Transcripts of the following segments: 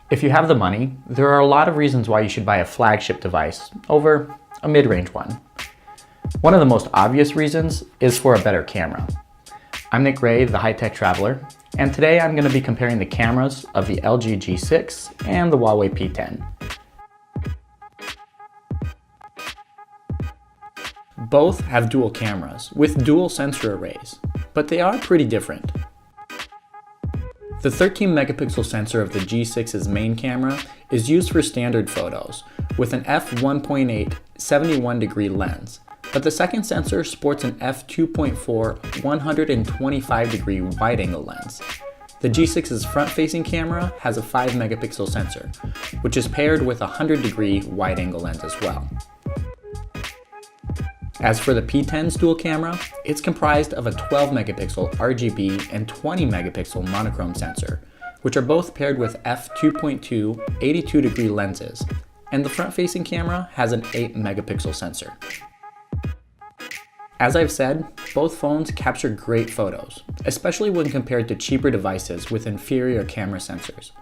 If you have the money, there are a lot of reasons why you should buy a flagship device over a mid-range one. One of the most obvious reasons is for a better camera. I'm Nick Ray, the high-tech traveler, and today I'm going to be comparing the cameras of the LG G6 and the Huawei P10. Both have dual cameras with dual sensor arrays, but they are pretty different. The 13 megapixel sensor of the G6's main camera is used for standard photos with an f1.8 71-degree lens, but the second sensor sports an f2.4 125-degree wide-angle lens. The G6's front-facing camera has a 5 megapixel sensor, which is paired with a 100-degree wide-angle lens as well. As for the P10's dual camera, it's comprised of a 12 megapixel RGB and 20 megapixel monochrome sensor, which are both paired with f2.2 82-degree lenses, and the front-facing camera has an 8 megapixel sensor. As I've said, both phones capture great photos, especially when compared to cheaper devices with inferior camera sensors.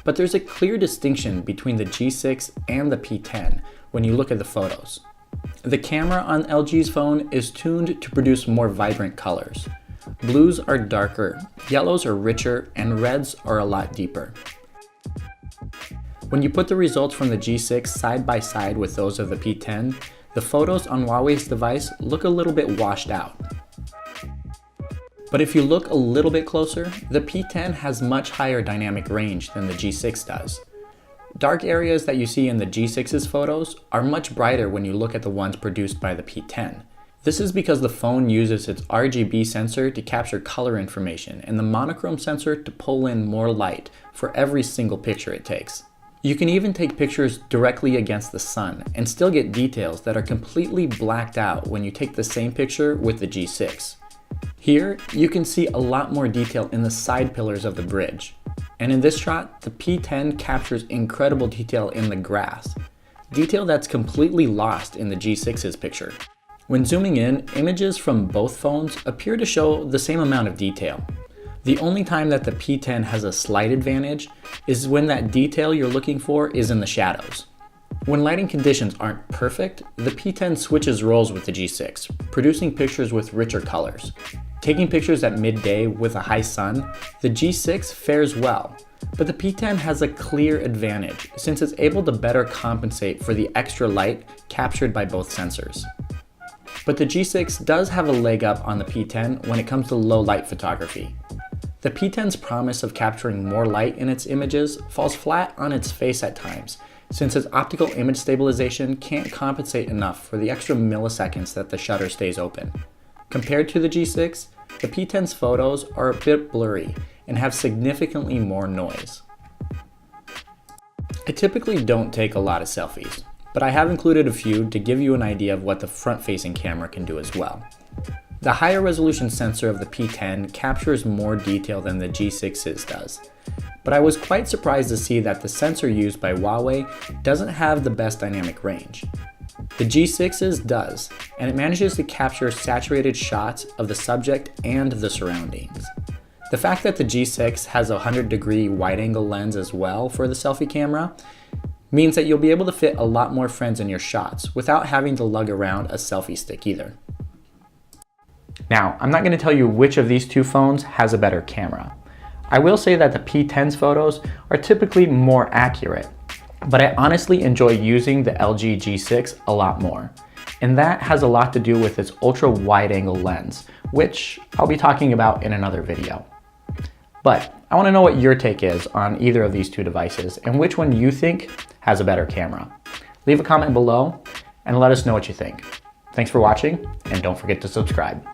But there's a clear distinction between the G6 and the P10 when you look at the photos. The camera on LG's phone is tuned to produce more vibrant colors. Blues are darker, yellows are richer, and reds are a lot deeper. When you put the results from the G6 side by side with those of the P10, the photos on Huawei's device look a little bit washed out. But if you look a little bit closer, the P10 has much higher dynamic range than the G6 does. Dark areas that you see in the G6's photos are much brighter when you look at the ones produced by the P10. This is because the phone uses its RGB sensor to capture color information and the monochrome sensor to pull in more light for every single picture it takes. You can even take pictures directly against the sun and still get details that are completely blacked out when you take the same picture with the G6. Here, you can see a lot more detail in the side pillars of the bridge. And in this shot, the P10 captures incredible detail in the grass, detail that's completely lost in the G6's picture. When zooming in, images from both phones appear to show the same amount of detail. The only time that the P10 has a slight advantage is when that detail you're looking for is in the shadows. When lighting conditions aren't perfect, the P10 switches roles with the G6, producing pictures with richer colors. Taking pictures at midday with a high sun, the G6 fares well, but the P10 has a clear advantage since it's able to better compensate for the extra light captured by both sensors. But the G6 does have a leg up on the P10 when it comes to low light photography. The P10's promise of capturing more light in its images falls flat on its face at times, since its optical image stabilization can't compensate enough for the extra milliseconds that the shutter stays open. Compared to the G6, the P10's photos are a bit blurry and have significantly more noise. I typically don't take a lot of selfies, but I have included a few to give you an idea of what the front-facing camera can do as well. The higher resolution sensor of the P10 captures more detail than the G6's does, but I was quite surprised to see that the sensor used by Huawei doesn't have the best dynamic range. The G6's does, and it manages to capture saturated shots of the subject and the surroundings. The fact that the G6 has a 100-degree wide-angle lens as well for the selfie camera means that you'll be able to fit a lot more friends in your shots without having to lug around a selfie stick either. Now, I'm not going to tell you which of these two phones has a better camera. I will say that the P10's photos are typically more accurate, but I honestly enjoy using the LG G6 a lot more. And that has a lot to do with its ultra wide angle lens, which I'll be talking about in another video. But I want to know what your take is on either of these two devices and which one you think has a better camera. Leave a comment below and let us know what you think. Thanks for watching, and don't forget to subscribe.